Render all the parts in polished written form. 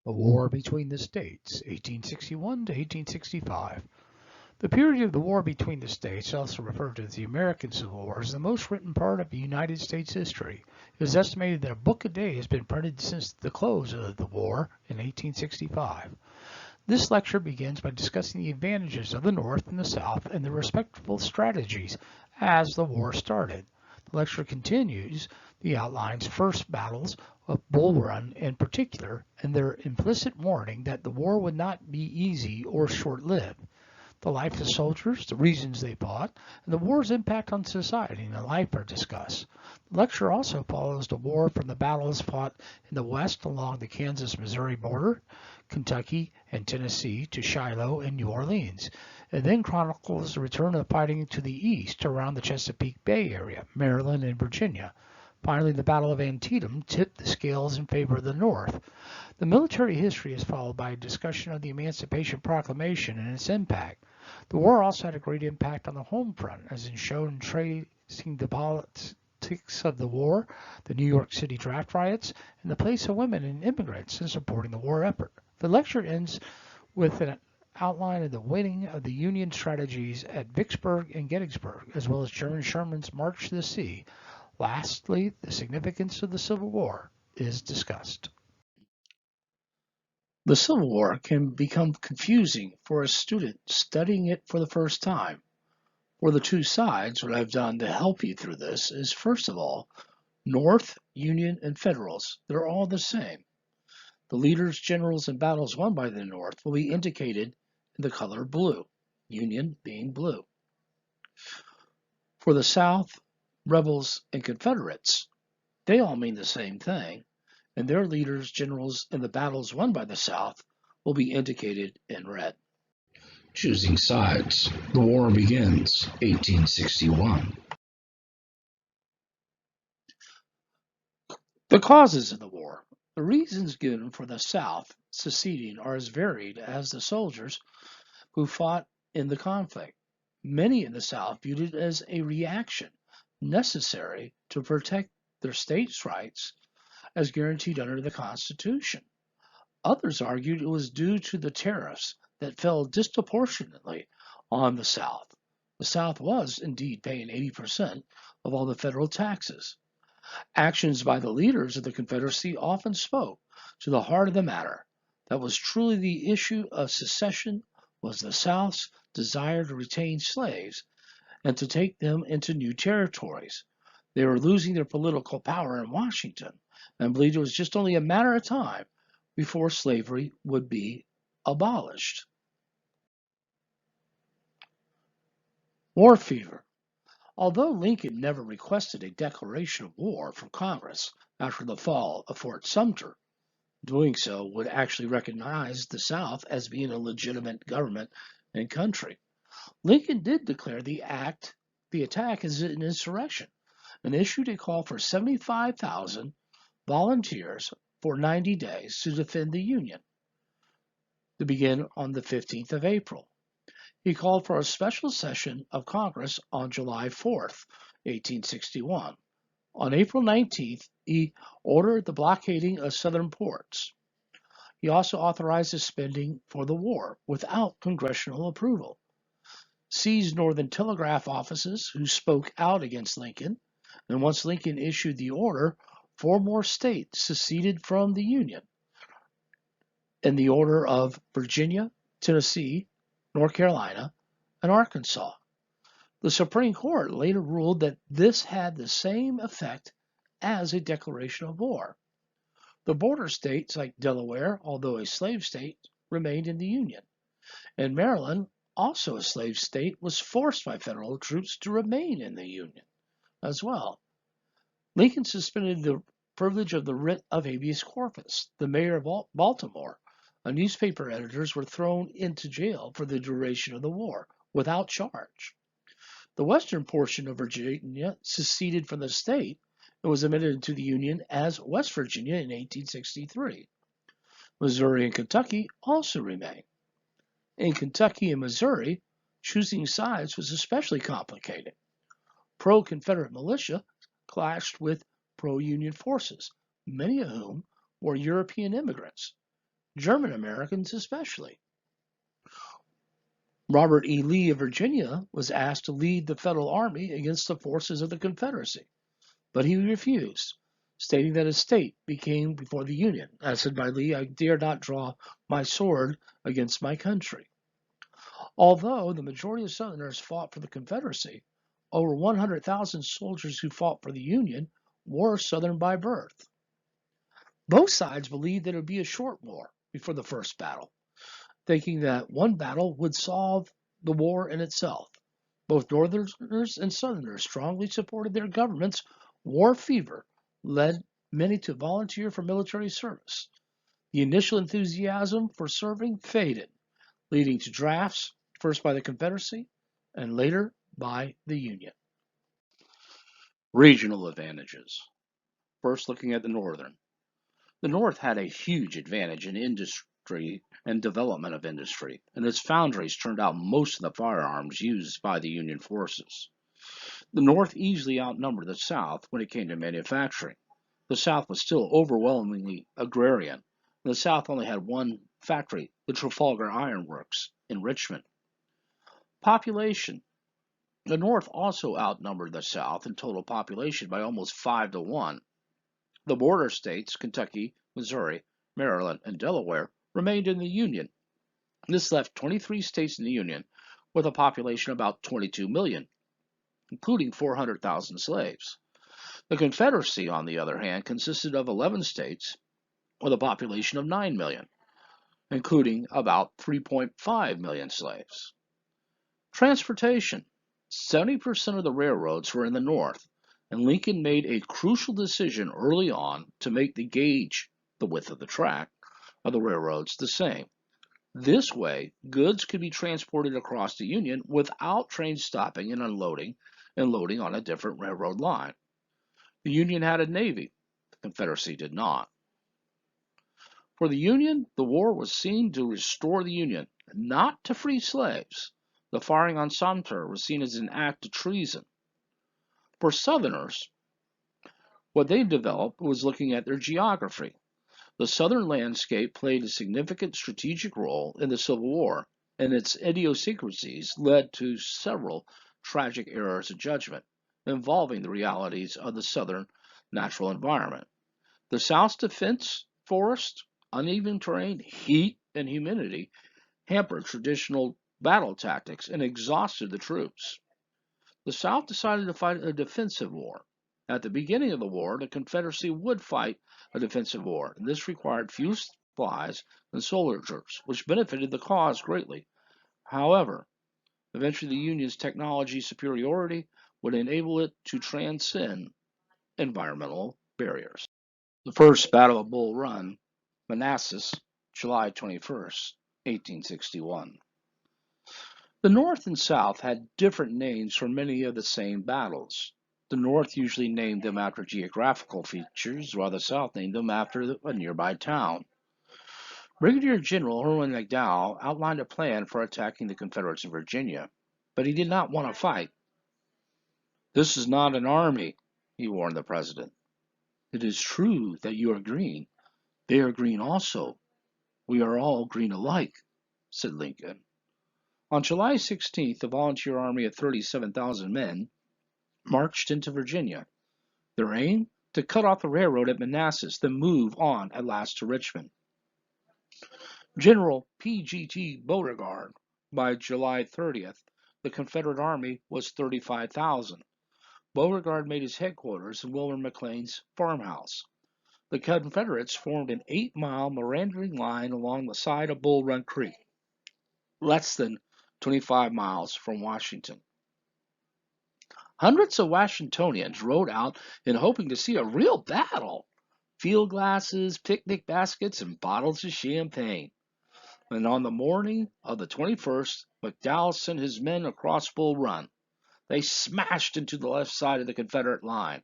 The War Between the States, 1861 to 1865. The period of the War between the states, also referred to as the American Civil War, is the most written part of the United States history. It is estimated that a book a day has been printed since the close of the war in 1865. This lecture begins by discussing the advantages of the North and the South and their respective strategies as the war started. The lecture continues the outlines first battles of Bull Run in particular and their implicit warning that the war would not be easy or short-lived. The life of soldiers, the reasons they fought, and the war's impact on society and life are discussed. The lecture also follows the war from the battles fought in the West along the Kansas-Missouri border, Kentucky and Tennessee to Shiloh and New Orleans. It then chronicles the return of the fighting to the east around the Chesapeake Bay area, Maryland and Virginia. Finally, the Battle of Antietam tipped the scales in favor of the North. The military history is followed by a discussion of the Emancipation Proclamation and its impact. The war also had a great impact on the home front, as is shown in tracing the politics of the war, the New York City draft riots, and the place of women and immigrants in supporting the war effort. The lecture ends with an outline of the winning of the Union strategies at Vicksburg and Gettysburg, as well as General Sherman's march to the sea. Lastly, the significance of the Civil War is discussed. The Civil War can become confusing for a student studying it for the first time. For the two sides, what I've done to help you through this is, first of all, North, Union, and Federals. They're all the same. The leaders, generals, and battles won by the North will be indicated in the color blue, Union being blue. For the South, rebels, and Confederates, they all mean the same thing, and their leaders, generals, and the battles won by the South will be indicated in red. Choosing sides. The war begins, 1861. The causes of the war. The reasons given for the South seceding are as varied as the soldiers who fought in the conflict. Many in the South viewed it as a reaction necessary to protect their states' rights as guaranteed under the Constitution. Others argued it was due to the tariffs that fell disproportionately on the South. The South was indeed paying 80% of all the federal taxes. Actions by the leaders of the Confederacy often spoke to the heart of the matter. That was truly the issue of secession was the South's desire to retain slaves and to take them into new territories. They were losing their political power in Washington and believed it was just only a matter of time before slavery would be abolished. War fever. Although Lincoln never requested a declaration of war from Congress after the fall of Fort Sumter, doing so would actually recognize the South as being a legitimate government and country. Lincoln did declare the attack as an insurrection and issued a call for 75,000 volunteers for 90 days to defend the Union, to begin on the 15th of April. He called for a special session of Congress on July 4th, 1861. On April 19th, he ordered the blockading of southern ports. He also authorized the spending for the war without congressional approval, seized Northern telegraph offices who spoke out against Lincoln, and once Lincoln issued the order, 4 more states seceded from the Union in the order of Virginia, Tennessee, North Carolina, and Arkansas. The Supreme Court later ruled that this had the same effect as a declaration of war. The border states like Delaware, although a slave state, remained in the Union, and Maryland, also a slave state, was forced by federal troops to remain in the Union as well. Lincoln suspended the privilege of the writ of habeas corpus. The mayor of Baltimore and newspaper editors were thrown into jail for the duration of the war without charge. The western portion of Virginia seceded from the state and was admitted into the Union as West Virginia in 1863. Missouri and Kentucky also remained. In Kentucky and Missouri, choosing sides was especially complicated. Pro-Confederate militia clashed with pro-Union forces, many of whom were European immigrants. German Americans especially. Robert E. Lee of Virginia was asked to lead the Federal Army against the forces of the Confederacy, but he refused, stating that his state became before the Union. As said by Lee, I dare not draw my sword against my country. Although the majority of Southerners fought for the Confederacy, over 100,000 soldiers who fought for the Union were Southern by birth. Both sides believed that it would be a short war before the first battle, thinking that one battle would solve the war in itself. Both Northerners and Southerners strongly supported their governments. War fever led many to volunteer for military service. The initial enthusiasm for serving faded, leading to drafts, first by the Confederacy and later by the Union. Regional advantages. First, looking at the Northern. The North had a huge advantage in industry and development of industry, and its foundries turned out most of the firearms used by the Union forces. The North easily outnumbered the South when it came to manufacturing. The South was still overwhelmingly agrarian, and the South only had one factory, the Trafalgar Iron Works in Richmond. Population. The North also outnumbered the South in total population by almost 5 to 1. The border states, Kentucky, Missouri, Maryland, and Delaware, remained in the Union. This left 23 states in the Union with a population of about 22 million, including 400,000 slaves. The Confederacy, on the other hand, consisted of 11 states with a population of 9 million, including about 3.5 million slaves. Transportation. 70% of the railroads were in the North, and Lincoln made a crucial decision early on to make the gauge, the width of the track, of the railroads the same. This way, goods could be transported across the Union without trains stopping and unloading and loading on a different railroad line. The Union had a navy, the Confederacy did not. For the Union, the war was seen to restore the Union, not to free slaves. The firing on Sumter was seen as an act of treason. For Southerners, what they developed was looking at their geography. The Southern landscape played a significant strategic role in the Civil War, and its idiosyncrasies led to several tragic errors of judgment involving the realities of the Southern natural environment. The South's defense, forest, uneven terrain, heat, and humidity hampered traditional battle tactics and exhausted the troops. The South decided to fight a defensive war. At the beginning of the war, the Confederacy would fight a defensive war, and this required few supplies and soldiers, which benefited the cause greatly. However, eventually the Union's technology superiority would enable it to transcend environmental barriers. The First Battle of Bull Run, Manassas, July 21st, 1861. The North and South had different names for many of the same battles. The North usually named them after geographical features, while the South named them after a nearby town. Brigadier General Irwin McDowell outlined a plan for attacking the Confederates in Virginia, but he did not want to fight. "This is not an army," he warned the President. "It is true that you are green. They are green also. We are all green alike," said Lincoln. On July 16th, a volunteer army of 37,000 men marched into Virginia. Their aim? To cut off the railroad at Manassas, then move on at last to Richmond. General P.G.T. Beauregard. By July 30th, the Confederate Army was 35,000. Beauregard made his headquarters in Wilmer McLean's farmhouse. The Confederates formed an 8-mile meandering line along the side of Bull Run Creek, less than 25 miles from Washington. Hundreds of Washingtonians rode out in hoping to see a real battle. Field glasses, picnic baskets, and bottles of champagne. And on the morning of the 21st, McDowell sent his men across Bull Run. They smashed into the left side of the Confederate line.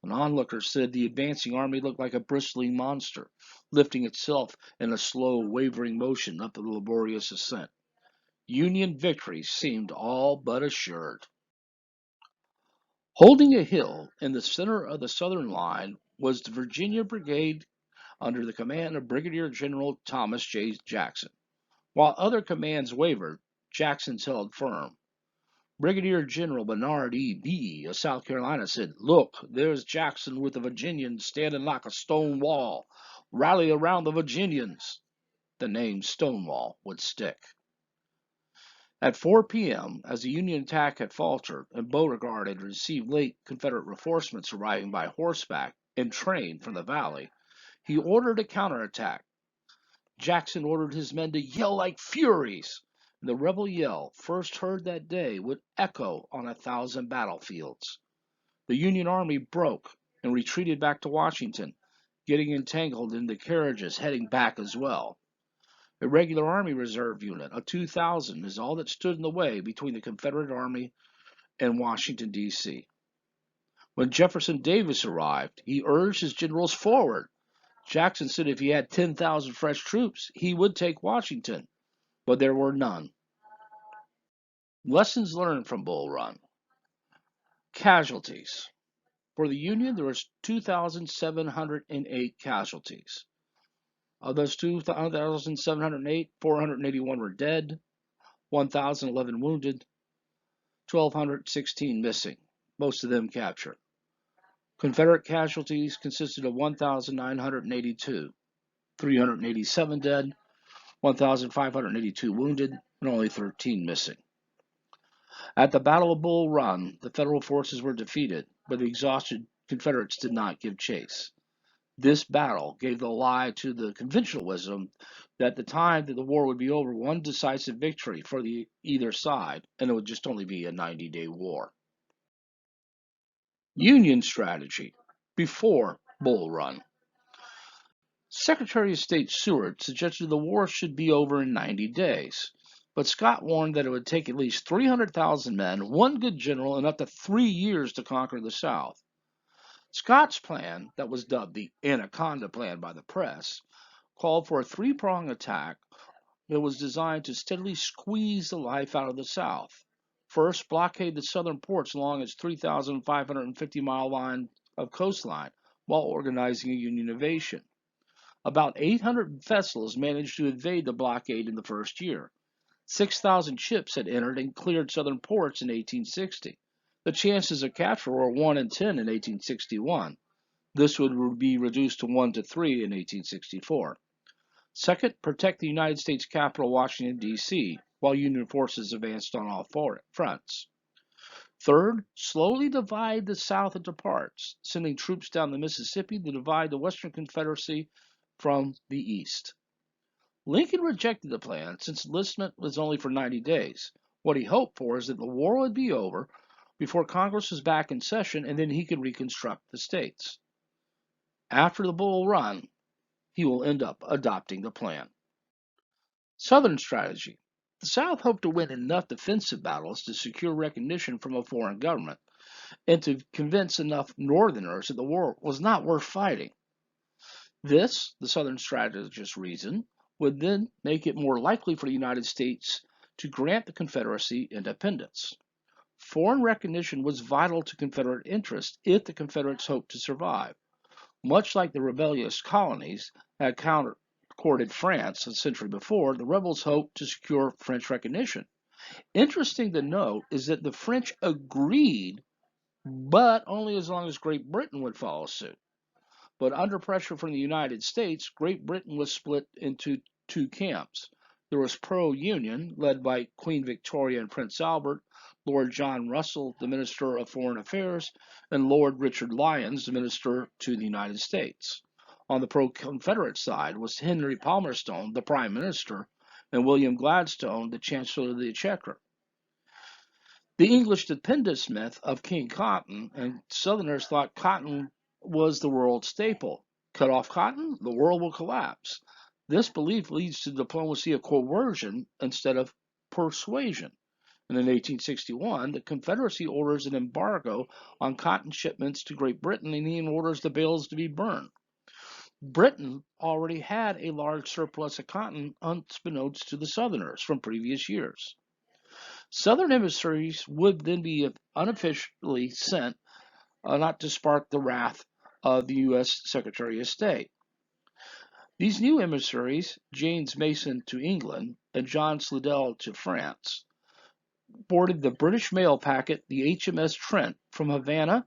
An onlooker said the advancing army looked like a bristling monster, lifting itself in a slow, wavering motion up the laborious ascent. Union victory seemed all but assured. Holding a hill in the center of the Southern line was the Virginia Brigade under the command of Brigadier General Thomas J. Jackson. While other commands wavered, Jackson's held firm. Brigadier General Bernard E. Bee of South Carolina said, "Look, there's Jackson with the Virginians standing like a stone wall. Rally around the Virginians." The name Stonewall would stick. At 4 p.m., as the Union attack had faltered and Beauregard had received late Confederate reinforcements arriving by horseback and train from the valley, he ordered a counterattack. Jackson ordered his men to yell like furies. The rebel yell, first heard that day, would echo on 1,000 battlefields. The Union Army broke and retreated back to Washington, getting entangled in the carriages heading back as well. A regular Army Reserve unit of 2,000 is all that stood in the way between the Confederate Army and Washington, D.C. When Jefferson Davis arrived, he urged his generals forward. Jackson said if he had 10,000 fresh troops, he would take Washington, but there were none. Lessons learned from Bull Run. Casualties. For the Union, there was 2,708 casualties. Of those 2,708, 481 were dead, 1,011 wounded, 1,216 missing, most of them captured. Confederate casualties consisted of 1,982, 387 dead, 1,582 wounded, and only 13 missing. At the Battle of Bull Run, the Federal forces were defeated, but the exhausted Confederates did not give chase. This battle gave the lie to the conventional wisdom that the time that the war would be over, one decisive victory for either side, and it would just only be a 90-day war. Union strategy before Bull Run. Secretary of State Seward suggested the war should be over in 90 days, but Scott warned that it would take at least 300,000 men, one good general, and up to 3 years to conquer the South. Scott's plan, that was dubbed the Anaconda Plan by the press, called for a three-pronged attack that was designed to steadily squeeze the life out of the South. First, blockade the southern ports along its 3,550-mile line of coastline while organizing a Union invasion. About 800 vessels managed to evade the blockade in the first year. 6,000 ships had entered and cleared southern ports in 1860. The chances of capture were 1 in 10 in 1861. This would be reduced to 1 to 3 in 1864. Second, protect the United States capital, Washington, D.C., while Union forces advanced on all fronts. Third, slowly divide the South into parts, sending troops down the Mississippi to divide the Western Confederacy from the East. Lincoln rejected the plan since enlistment was only for 90 days. What he hoped for is that the war would be over before Congress was back in session and then he could reconstruct the states. After the Bull Run, he will end up adopting the plan. Southern strategy. The South hoped to win enough defensive battles to secure recognition from a foreign government and to convince enough Northerners that the war was not worth fighting. This, the Southern strategists reasoned, would then make it more likely for the United States to grant the Confederacy independence. Foreign recognition was vital to Confederate interest if the Confederates hoped to survive. Much like the rebellious colonies had courted France a century before, the rebels hoped to secure French recognition. Interesting to note is that the French agreed, but only as long as Great Britain would follow suit. But under pressure from the United States, Great Britain was split into two camps. There was pro-Union, led by Queen Victoria and Prince Albert, Lord John Russell, the Minister of Foreign Affairs, and Lord Richard Lyons, the Minister to the United States. On the pro-Confederate side was Henry Palmerston, the Prime Minister, and William Gladstone, the Chancellor of the Exchequer. The English dependence myth of King Cotton, and Southerners thought cotton was the world staple. Cut off cotton, the world will collapse. This belief leads to the diplomacy of coercion instead of persuasion. And in 1861, the Confederacy orders an embargo on cotton shipments to Great Britain and even orders the bales to be burned. Britain already had a large surplus of cotton unbeknownst to the Southerners from previous years. Southern emissaries would then be unofficially sent not to spark the wrath of the U.S. Secretary of State. These new emissaries, James Mason to England and John Slidell to France, boarded the British mail packet, the HMS Trent, from Havana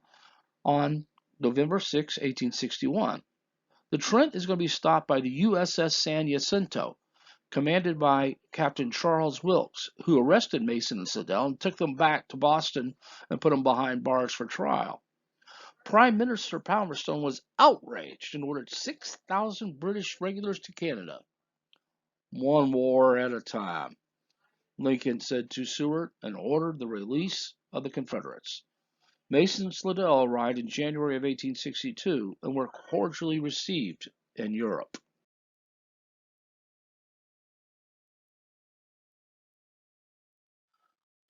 on November 6, 1861. The Trent is going to be stopped by the USS San Jacinto, commanded by Captain Charles Wilkes, who arrested Mason and Slidell and took them back to Boston and put them behind bars for trial. Prime Minister Palmerston was outraged and ordered 6,000 British regulars to Canada. One war at a time, Lincoln said to Seward, and ordered the release of the Confederates. Mason and Slidell arrived in January of 1862 and were cordially received in Europe.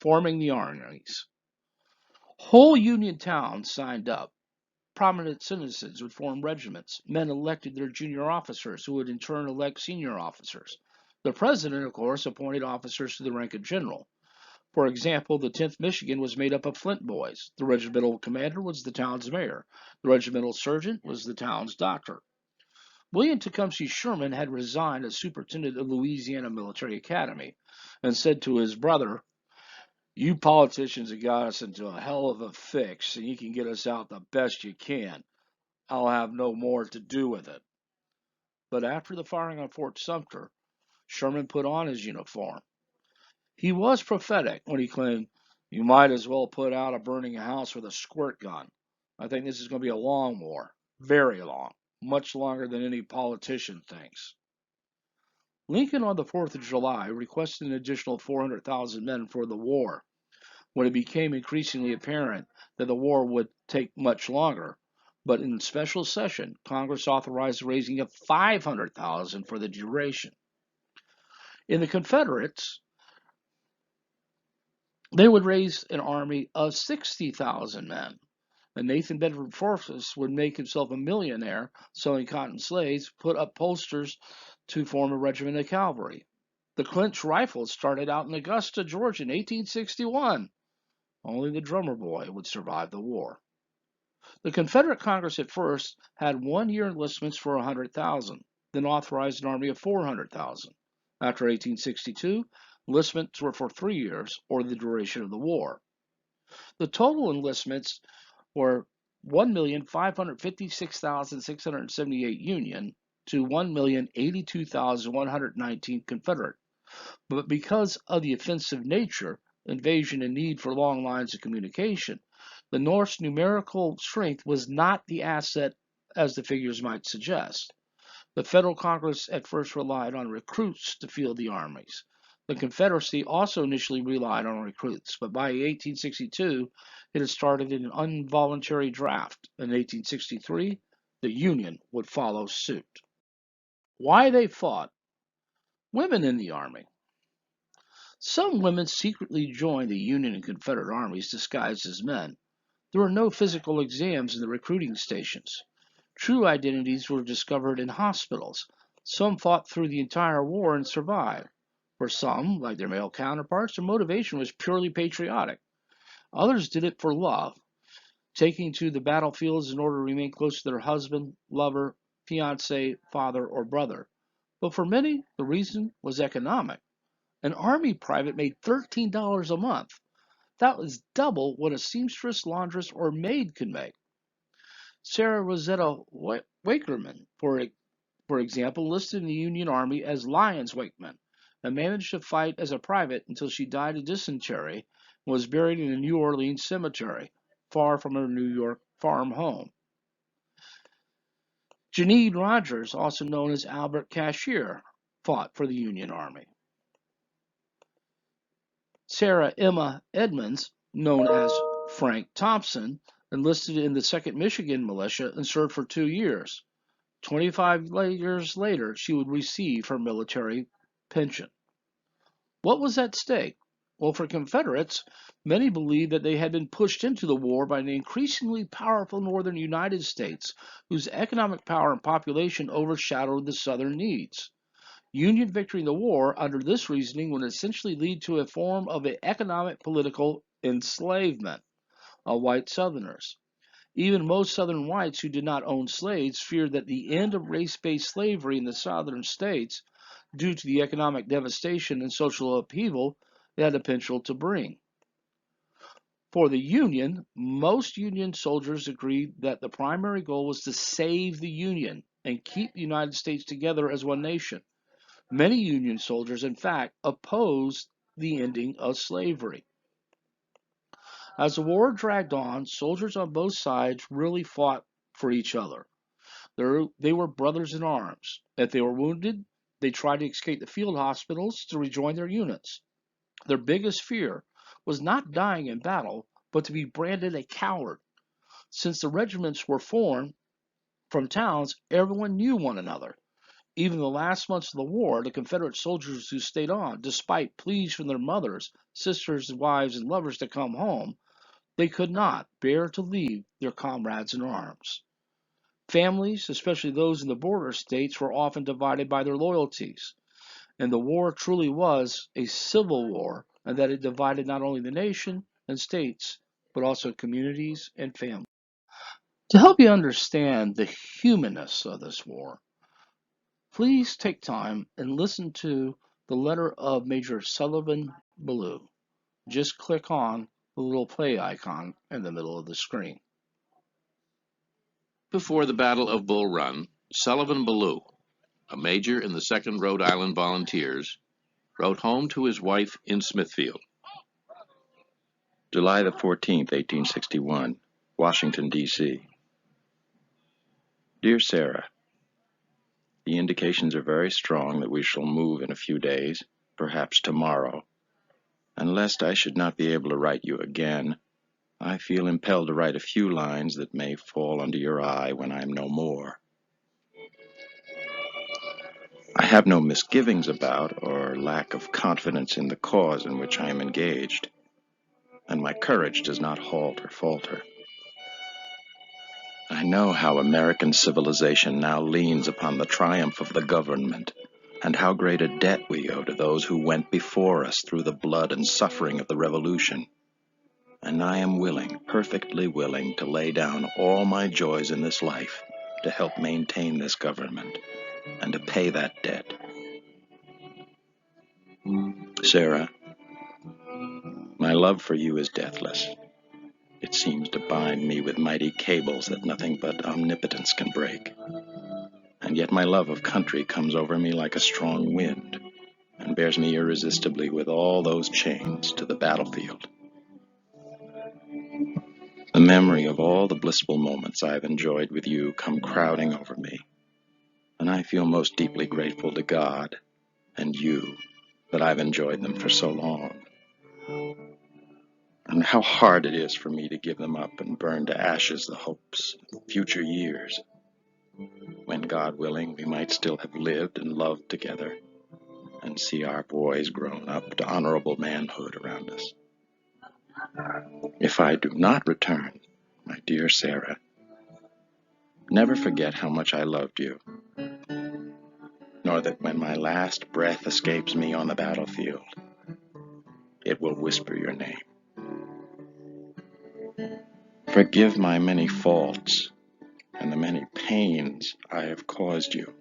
Forming the armies. Whole Union towns signed up. Prominent citizens would form regiments. Men elected their junior officers, who would in turn elect senior officers. The president, of course, appointed officers to the rank of general. For example, the 10th Michigan was made up of Flint boys. The regimental commander was the town's mayor. The regimental surgeon was the town's doctor. William Tecumseh Sherman had resigned as superintendent of Louisiana Military Academy and said to his brother, "You politicians have got us into a hell of a fix, and you can get us out the best you can. I'll have no more to do with it." But after the firing on Fort Sumter, Sherman put on his uniform. He was prophetic when he claimed, "You might as well put out a burning house with a squirt gun. I think this is going to be a long war, very long, much longer than any politician thinks." Lincoln on the 4th of July requested an additional 400,000 men for the war. When it became increasingly apparent that the war would take much longer, but in special session, Congress authorized the raising of 500,000 for the duration. In the Confederates, they would raise an army of 60,000 men. And Nathan Bedford Forrest would make himself a millionaire selling cotton slaves, put up posters to form a regiment of cavalry. The Clinch Rifles started out in Augusta, Georgia in 1861. Only the drummer boy would survive the war. The Confederate Congress at first had 1 year enlistments for 100,000, then authorized an army of 400,000. After 1862, enlistments were for 3 years or the duration of the war. The total enlistments were 1,556,678 Union to 1,082,119 Confederate. But because of the offensive nature, invasion, and need for long lines of communication, the North's numerical strength was not the asset as the figures might suggest. The Federal Congress at first relied on recruits to field the armies. The Confederacy also initially relied on recruits, but by 1862 it had started an involuntary draft. In 1863, the Union would follow suit. Why they fought. Women in the Army. Some women secretly joined the Union and Confederate armies disguised as men. There were no physical exams in the recruiting stations. True identities were discovered in hospitals. Some fought through the entire war and survived. For some, like their male counterparts, their motivation was purely patriotic. Others did it for love, taking to the battlefields in order to remain close to their husband, lover, fiance, father, or brother. But for many, the reason was economic. An Army private made $13 a month. That was double what a seamstress, laundress, or maid could make. Sarah Rosetta Wakerman, for example, enlisted in the Union Army as Lyons Wakeman and managed to fight as a private until she died of dysentery and was buried in a New Orleans cemetery, far from her New York farm home. Janine Rogers, also known as Albert Cashier, fought for the Union Army. Sarah Emma Edmonds, known as Frank Thompson, enlisted in the 2nd Michigan Militia and served for 2 years. 25 years later, she would receive her military pension. What was at stake? Well, for Confederates, many believed that they had been pushed into the war by the increasingly powerful northern United States, whose economic power and population overshadowed the southern needs. Union victory in the war, under this reasoning, would essentially lead to a form of economic political enslavement of white Southerners. Even most Southern whites who did not own slaves feared that the end of race based slavery in the Southern states, due to the economic devastation and social upheaval it had the potential to bring. For the Union, most Union soldiers agreed that the primary goal was to save the Union and keep the United States together as one nation. Many Union soldiers, in fact, opposed the ending of slavery. As the war dragged on, soldiers on both sides really fought for each other. They were brothers in arms. If they were wounded, they tried to escape the field hospitals to rejoin their units. Their biggest fear was not dying in battle, but to be branded a coward. Since the regiments were formed from towns, everyone knew one another. Even in the last months of the war, the Confederate soldiers who stayed on, despite pleas from their mothers, sisters, wives, and lovers to come home, they could not bear to leave their comrades in arms. Families, especially those in the border states, were often divided by their loyalties. And the war truly was a civil war, and that it divided not only the nation and states, but also communities and families. To help you understand the humanness of this war, please take time and listen to the letter of Major Sullivan Ballou. Just click on the little play icon in the middle of the screen. Before the Battle of Bull Run, Sullivan Ballou, a major in the 2nd Rhode Island Volunteers, wrote home to his wife in Smithfield. July the 14th, 1861, Washington, D.C. Dear Sarah, the indications are very strong that we shall move in a few days, perhaps tomorrow. And lest I should not be able to write you again, I feel impelled to write a few lines that may fall under your eye when I am no more. I have no misgivings about or lack of confidence in the cause in which I am engaged, and my courage does not halt or falter. I know how American civilization now leans upon the triumph of the government, and how great a debt we owe to those who went before us through the blood and suffering of the Revolution. And I am willing, perfectly willing, to lay down all my joys in this life to help maintain this government and to pay that debt. Sarah, my love for you is deathless. It seems to bind me with mighty cables that nothing but omnipotence can break. And yet my love of country comes over me like a strong wind and bears me irresistibly with all those chains to the battlefield. The memory of all the blissful moments I have enjoyed with you come crowding over me, and I feel most deeply grateful to God and you that I've enjoyed them for so long. And how hard it is for me to give them up and burn to ashes the hopes of future years, when, God willing, we might still have lived and loved together and see our boys grown up to honorable manhood around us. If I do not return, my dear Sarah, never forget how much I loved you, nor that when my last breath escapes me on the battlefield, it will whisper your name. Forgive my many faults and the many pains I have caused you.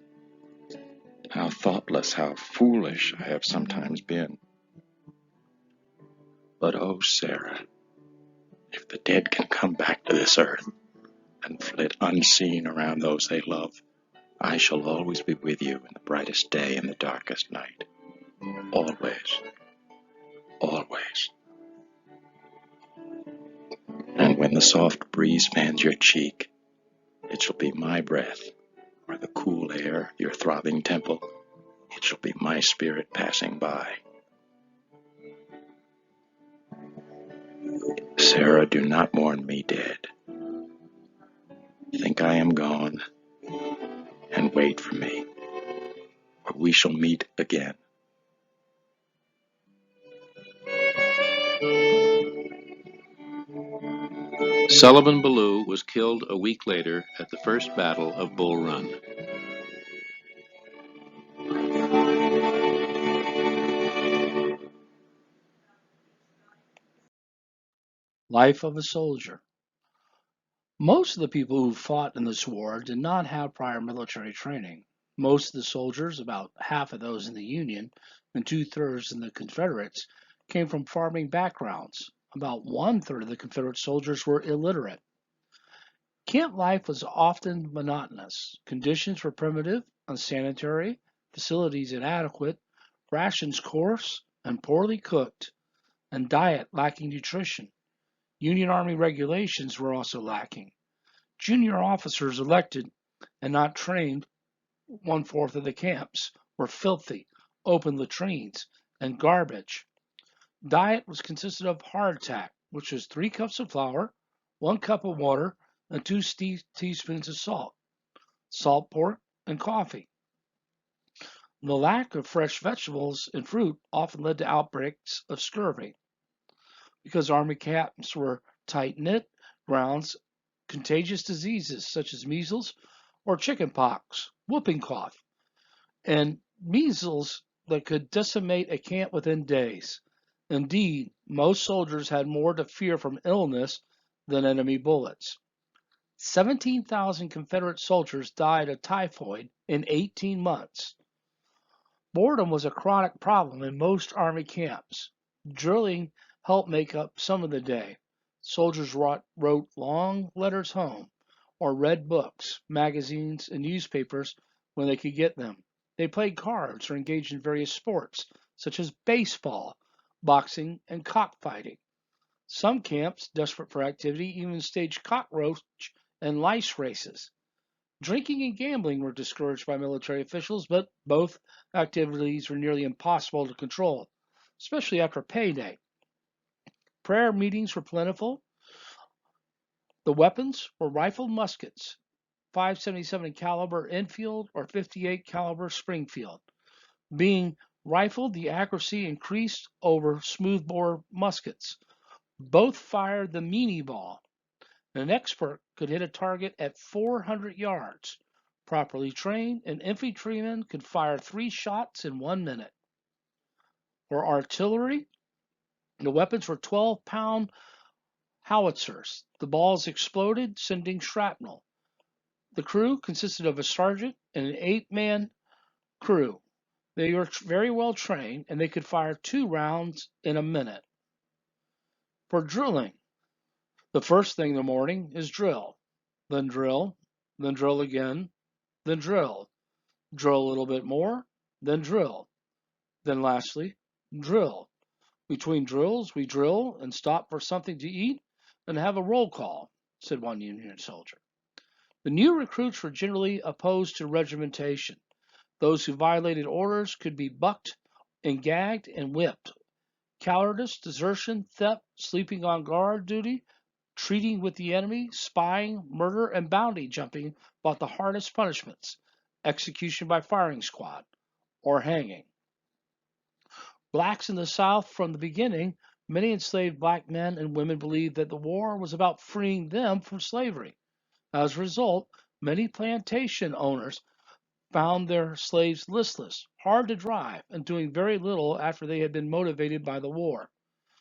How thoughtless, how foolish I have sometimes been. But oh, Sarah, if the dead can come back to this earth and flit unseen around those they love, I shall always be with you in the brightest day and the darkest night. Always. Always. And when the soft breeze fans your cheek, it shall be my breath, or the cool air of your throbbing temple. It shall be my spirit passing by. Sarah, do not mourn me dead. Think I am gone, and wait for me, or we shall meet again. Sullivan Ballou was killed a week later at the First Battle of Bull Run. Life of a soldier. Most of the people who fought in this war did not have prior military training. Most of the soldiers, about half of those in the Union and two-thirds in the Confederates, came from farming backgrounds. About one-third of the Confederate soldiers were illiterate. Camp life was often monotonous. Conditions were primitive, unsanitary, facilities inadequate, rations coarse and poorly cooked, and diet lacking nutrition. Union Army regulations were also lacking. Junior officers elected and not trained one-fourth of the camps were filthy, open latrines, and garbage. Diet was consisted of hardtack, which was 3 cups of flour, 1 cup of water, and 2 teaspoons of salt, salt pork, and coffee. The lack of fresh vegetables and fruit often led to outbreaks of scurvy. Because Army camps were tight-knit grounds, contagious diseases such as measles or chickenpox, whooping cough, and measles that could decimate a camp within days. Indeed, most soldiers had more to fear from illness than enemy bullets. 17,000 Confederate soldiers died of typhoid in 18 months. Boredom was a chronic problem in most Army camps. Drilling helped make up some of the day. Soldiers wrote long letters home or read books, magazines, and newspapers when they could get them. They played cards or engaged in various sports, such as baseball, boxing, and cockfighting. Some camps, desperate for activity, even staged cockroach and lice races. Drinking and gambling were discouraged by military officials, but both activities were nearly impossible to control, especially after payday. Prayer meetings were plentiful. The weapons were rifled muskets, 5.77 caliber Enfield or 58 caliber Springfield. Being rifled, the accuracy increased over smoothbore muskets. Both fired the meanie ball. An expert could hit a target at 400 yards. Properly trained, an infantryman could fire 3 shots in 1 minute. For artillery, the weapons were 12-pound howitzers. The balls exploded, sending shrapnel. The crew consisted of a sergeant and an 8-man crew. They were very well trained, and they could fire 2 rounds in a minute. For drilling, the first thing in the morning is drill, then drill again, then drill a little bit more, then drill, then lastly, drill. Between drills, we drill and stop for something to eat and have a roll call, said one Union soldier. The new recruits were generally opposed to regimentation. Those who violated orders could be bucked and gagged and whipped. Cowardice, desertion, theft, sleeping on guard duty, treating with the enemy, spying, murder, and bounty jumping brought the hardest punishments: execution by firing squad or hanging. Blacks in the South from the beginning, many enslaved black men and women believed that the war was about freeing them from slavery. As a result, many plantation owners found their slaves listless, hard to drive, and doing very little after they had been motivated by the war.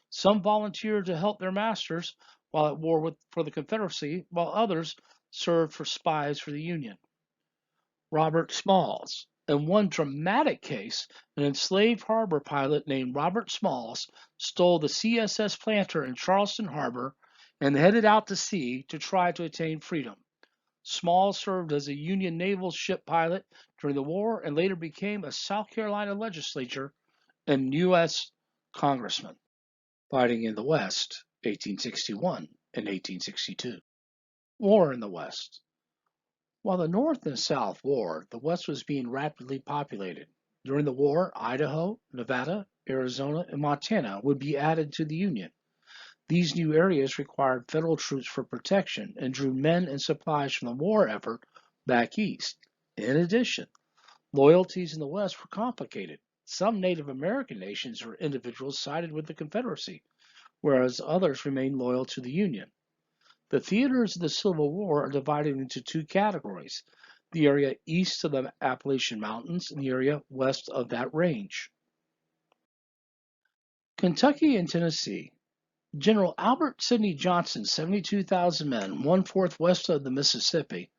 Some volunteered to help their masters while at war for the Confederacy, while others served for spies for the Union. Robert Smalls. In one dramatic case, an enslaved harbor pilot named Robert Smalls stole the CSS Planter in Charleston Harbor and headed out to sea to try to attain freedom. Smalls served as a Union naval ship pilot during the war and later became a South Carolina legislator and U.S. congressman. Fighting in the West, 1861 and 1862. War in the West. While the North and South warred, the West was being rapidly populated. During the war, Idaho, Nevada, Arizona, and Montana would be added to the Union. These new areas required federal troops for protection and drew men and supplies from the war effort back east. In addition, loyalties in the West were complicated. Some Native American nations or individuals sided with the Confederacy, whereas others remained loyal to the Union. The theaters of the Civil War are divided into 2 categories: the area east of the Appalachian Mountains and the area west of that range. Kentucky and Tennessee. General Albert Sidney Johnson's 72,000 men, one-fourth west of the Mississippi,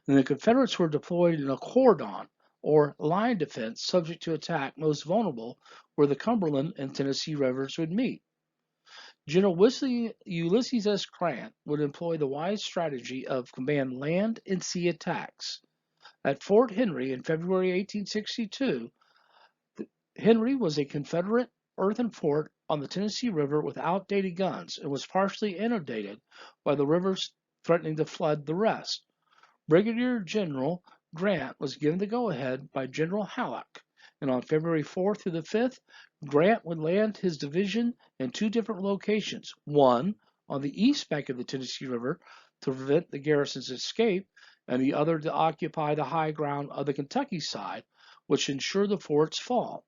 and the Confederates were deployed in a cordon, or line defense, subject to attack, most vulnerable where the Cumberland and Tennessee rivers would meet. General Ulysses S. Grant would employ the wise strategy of combined land and sea attacks. At Fort Henry in February 1862, Henry was a Confederate earthen fort on the Tennessee River with outdated guns and was partially inundated by the rivers threatening to flood the rest. Brigadier General Grant was given the go-ahead by General Halleck, and on February 4th through the 5th, Grant would land his division in two different locations, one on the east bank of the Tennessee River to prevent the garrison's escape, and the other to occupy the high ground of the Kentucky side, which ensured the fort's fall.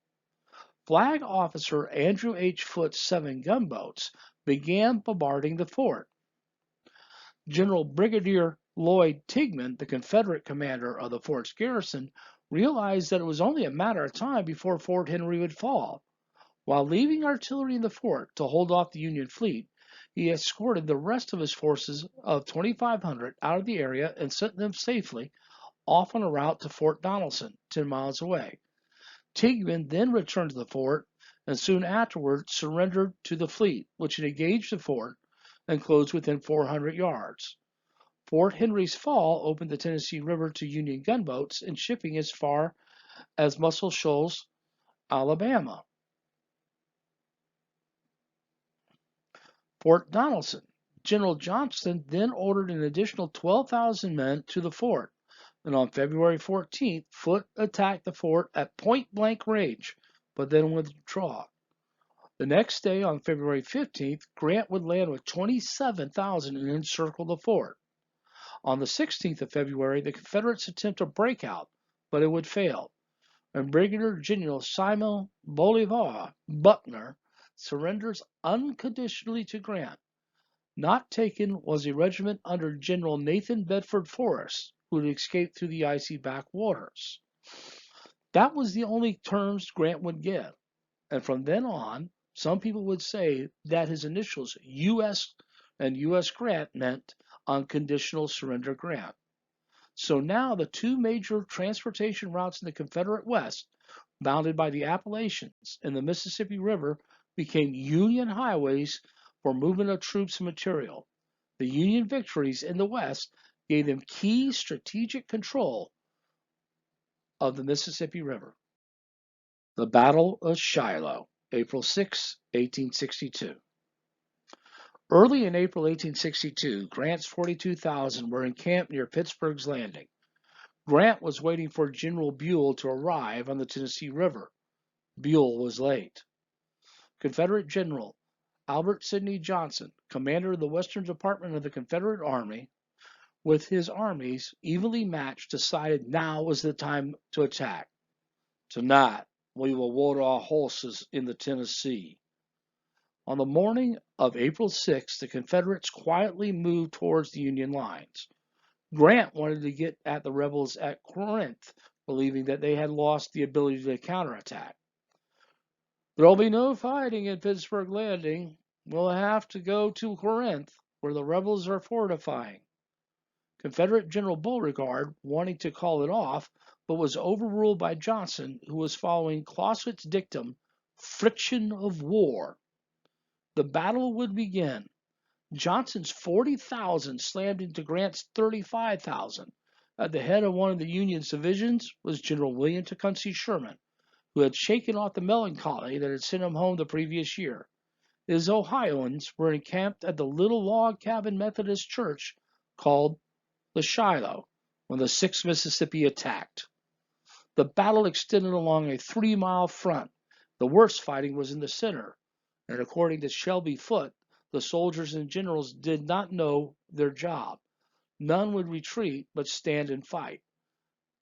Flag Officer Andrew H. Foote's 7 gunboats began bombarding the fort. General Brigadier Lloyd Tigman, the Confederate commander of the fort's garrison, realized that it was only a matter of time before Fort Henry would fall. While leaving artillery in the fort to hold off the Union fleet, he escorted the rest of his forces of 2,500 out of the area and sent them safely off on a route to Fort Donelson, 10 miles away. Tigman then returned to the fort and soon afterward surrendered to the fleet, which had engaged the fort and closed within 400 yards. Fort Henry's fall opened the Tennessee River to Union gunboats and shipping as far as Muscle Shoals, Alabama. Fort Donelson. General Johnston then ordered an additional 12,000 men to the fort, and on February 14th, Foote attacked the fort at point-blank range, but then withdrew. The next day, on February 15th, Grant would land with 27,000 and encircle the fort. On the 16th of February, the Confederates attempted a breakout, but it would fail, and Brigadier General Simon Bolivar Buckner surrenders unconditionally to Grant. Not taken was a regiment under General Nathan Bedford Forrest, who had escaped through the icy backwaters. That was the only terms Grant would give, and from then on, some people would say that his initials U.S. and U.S. Grant meant unconditional surrender Grant. So now the two major transportation routes in the Confederate West, bounded by the Appalachians and the Mississippi River, became Union highways for movement of troops and material. The Union victories in the West gave them key strategic control of the Mississippi River. The Battle of Shiloh, April 6, 1862. Early in April 1862, Grant's 42,000 were encamped near Pittsburgh's Landing. Grant was waiting for General Buell to arrive on the Tennessee River. Buell was late. Confederate General Albert Sidney Johnson, commander of the Western Department of the Confederate Army, with his armies evenly matched, decided now was the time to attack. Tonight, we will water our horses in the Tennessee. On the morning of April 6, the Confederates quietly moved towards the Union lines. Grant wanted to get at the rebels at Corinth, believing that they had lost the ability to counterattack. There'll be no fighting at Vicksburg Landing. We'll have to go to Corinth, where the rebels are fortifying. Confederate General Beauregard wanting to call it off, but was overruled by Johnson, who was following Clausewitz's dictum, friction of war. The battle would begin. Johnson's 40,000 slammed into Grant's 35,000. At the head of one of the Union's divisions was General William Tecumseh Sherman, who had shaken off the melancholy that had sent him home the previous year. His Ohioans were encamped at the little log cabin Methodist church called the Shiloh when the 6th Mississippi attacked. The battle extended along a 3-mile front. The worst fighting was in the center, and according to Shelby Foote, the soldiers and generals did not know their job. None would retreat but stand and fight.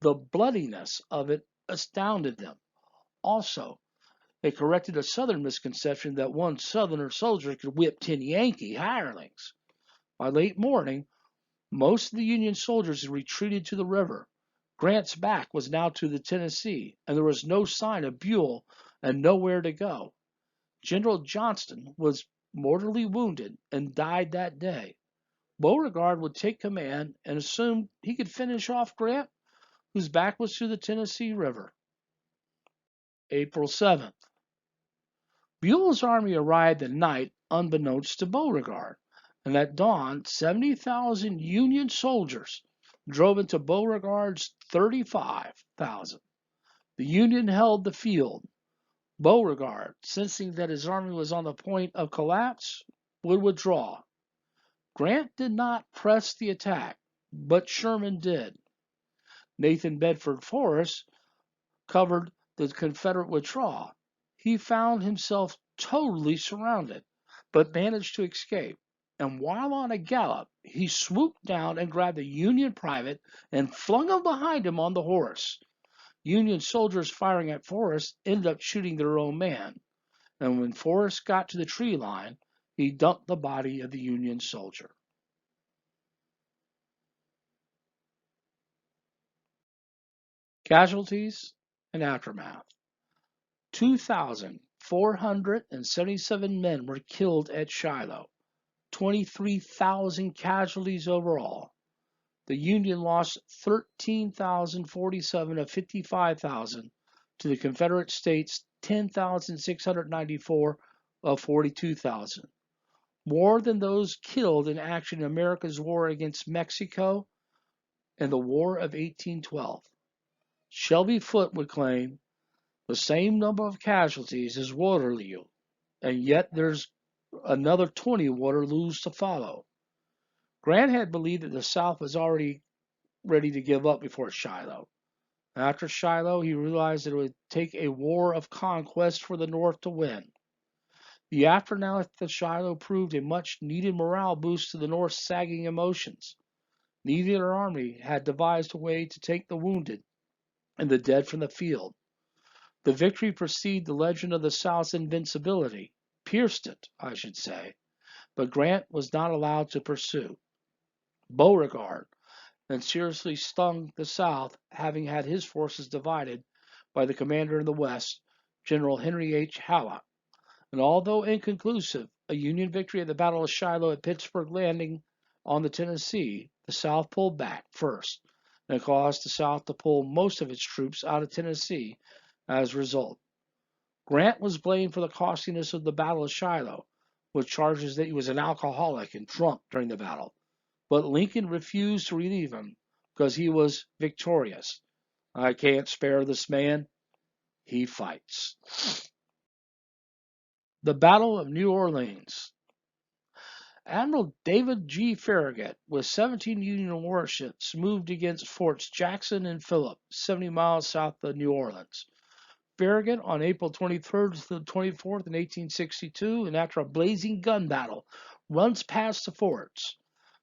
The bloodiness of it astounded them. Also, it corrected a Southern misconception that one Southerner soldier could whip 10 Yankee hirelings. By late morning, most of the Union soldiers had retreated to the river. Grant's back was now to the Tennessee, and there was no sign of Buell and nowhere to go. General Johnston was mortally wounded and died that day. Beauregard would take command and assumed he could finish off Grant, whose back was to the Tennessee River. April 7th. Buell's army arrived at night unbeknownst to Beauregard, and at dawn 70,000 Union soldiers drove into Beauregard's 35,000. The Union held the field. Beauregard, sensing that his army was on the point of collapse, would withdraw. Grant did not press the attack, but Sherman did. Nathan Bedford Forrest covered the Confederate withdrawal. He found himself totally surrounded, but managed to escape. And while on a gallop, he swooped down and grabbed a Union private and flung him behind him on the horse. Union soldiers firing at Forrest ended up shooting their own man. And when Forrest got to the tree line, he dumped the body of the Union soldier. Casualties and aftermath. 2,477 men were killed at Shiloh, 23,000 casualties overall. The Union lost 13,047 of 55,000 to the Confederate States 10,694 of 42,000. More than those killed in action in America's war against Mexico and the War of 1812. Shelby Foote would claim the same number of casualties as Waterloo, and yet there's another 20 Waterloos to follow. Grant had believed that the South was already ready to give up before Shiloh. After Shiloh, he realized that it would take a war of conquest for the North to win. The aftermath of Shiloh proved a much-needed morale boost to the North's sagging emotions. Neither army had devised a way to take the wounded and the dead from the field. The victory preceded the legend of the South's invincibility, pierced it, I should say, but Grant was not allowed to pursue. Beauregard then seriously stung the South, having had his forces divided by the commander in the West, General Henry H. Halleck. And although inconclusive, a Union victory at the Battle of Shiloh at Pittsburgh Landing on the Tennessee, the South pulled back first, and it caused the South to pull most of its troops out of Tennessee as a result. Grant was blamed for the costliness of the Battle of Shiloh, with charges that he was an alcoholic and drunk during the battle. But Lincoln refused to relieve him because he was victorious. I can't spare this man. He fights. The Battle of New Orleans. Admiral David G. Farragut, with 17 Union warships, moved against Forts Jackson and Philip, 70 miles south of New Orleans. Farragut, on April 23rd to the 24th in 1862, and after a blazing gun battle, runs past the forts.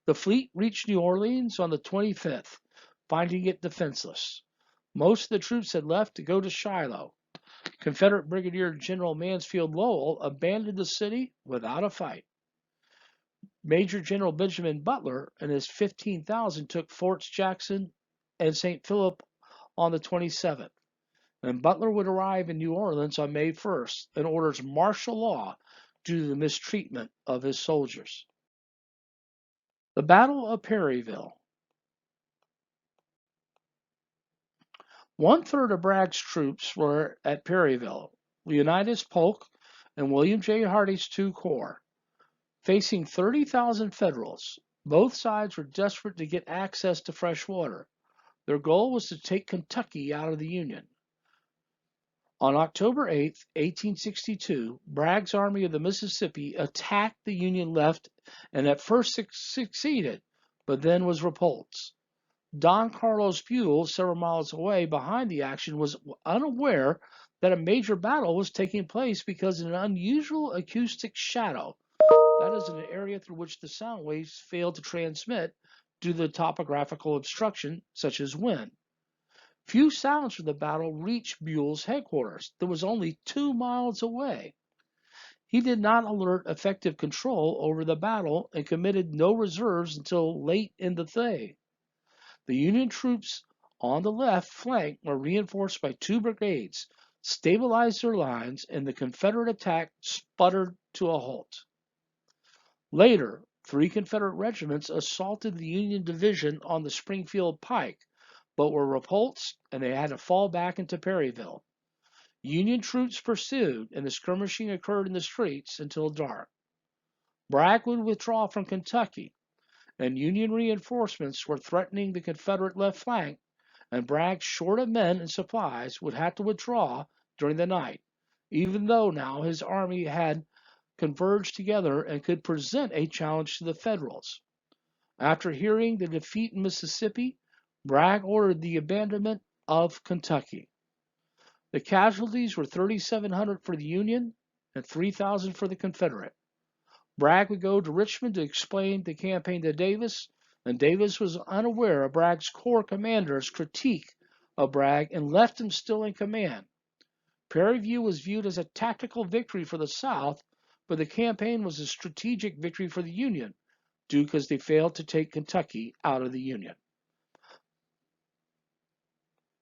The fleet reached New Orleans on the 25th, finding it defenseless. Most of the troops had left to go to Shiloh. Confederate Brigadier General Mansfield Lowell abandoned the city without a fight. Major General Benjamin Butler and his 15,000 took Forts Jackson and St. Philip on the 27th. And Butler would arrive in New Orleans on May 1st and orders martial law due to the mistreatment of his soldiers. The Battle of Perryville. One-third of Bragg's troops were at Perryville, Leonidas Polk and William J. Hardee's two corps, facing 30,000 Federals. Both sides were desperate to get access to fresh water. Their goal was to take Kentucky out of the Union. On October 8, 1862, Bragg's Army of the Mississippi attacked the Union left and at first succeeded, but then was repulsed. Don Carlos Buell, several miles away behind the action, was unaware that a major battle was taking place because of an unusual acoustic shadow. That is, an area through which the sound waves failed to transmit due to the topographical obstruction, such as wind. Few sounds from the battle reached Buell's headquarters that was only 2 miles away. He did not alert effective control over the battle and committed no reserves until late in the day. The Union troops on the left flank were reinforced by 2 brigades, stabilized their lines, and the Confederate attack sputtered to a halt. Later, 3 Confederate regiments assaulted the Union division on the Springfield Pike, but were repulsed and they had to fall back into Perryville. Union troops pursued, and the skirmishing occurred in the streets until dark. Bragg would withdraw from Kentucky, and Union reinforcements were threatening the Confederate left flank, and Bragg, short of men and supplies, would have to withdraw during the night, even though now his army had converged together and could present a challenge to the Federals. After hearing the defeat in Mississippi, Bragg ordered the abandonment of Kentucky. The casualties were 3,700 for the Union and 3,000 for the Confederate. Bragg would go to Richmond to explain the campaign to Davis, and Davis was unaware of Bragg's corps commander's critique of Bragg and left him still in command. Perryview was viewed as a tactical victory for the South, but the campaign was a strategic victory for the Union, due because they failed to take Kentucky out of the Union.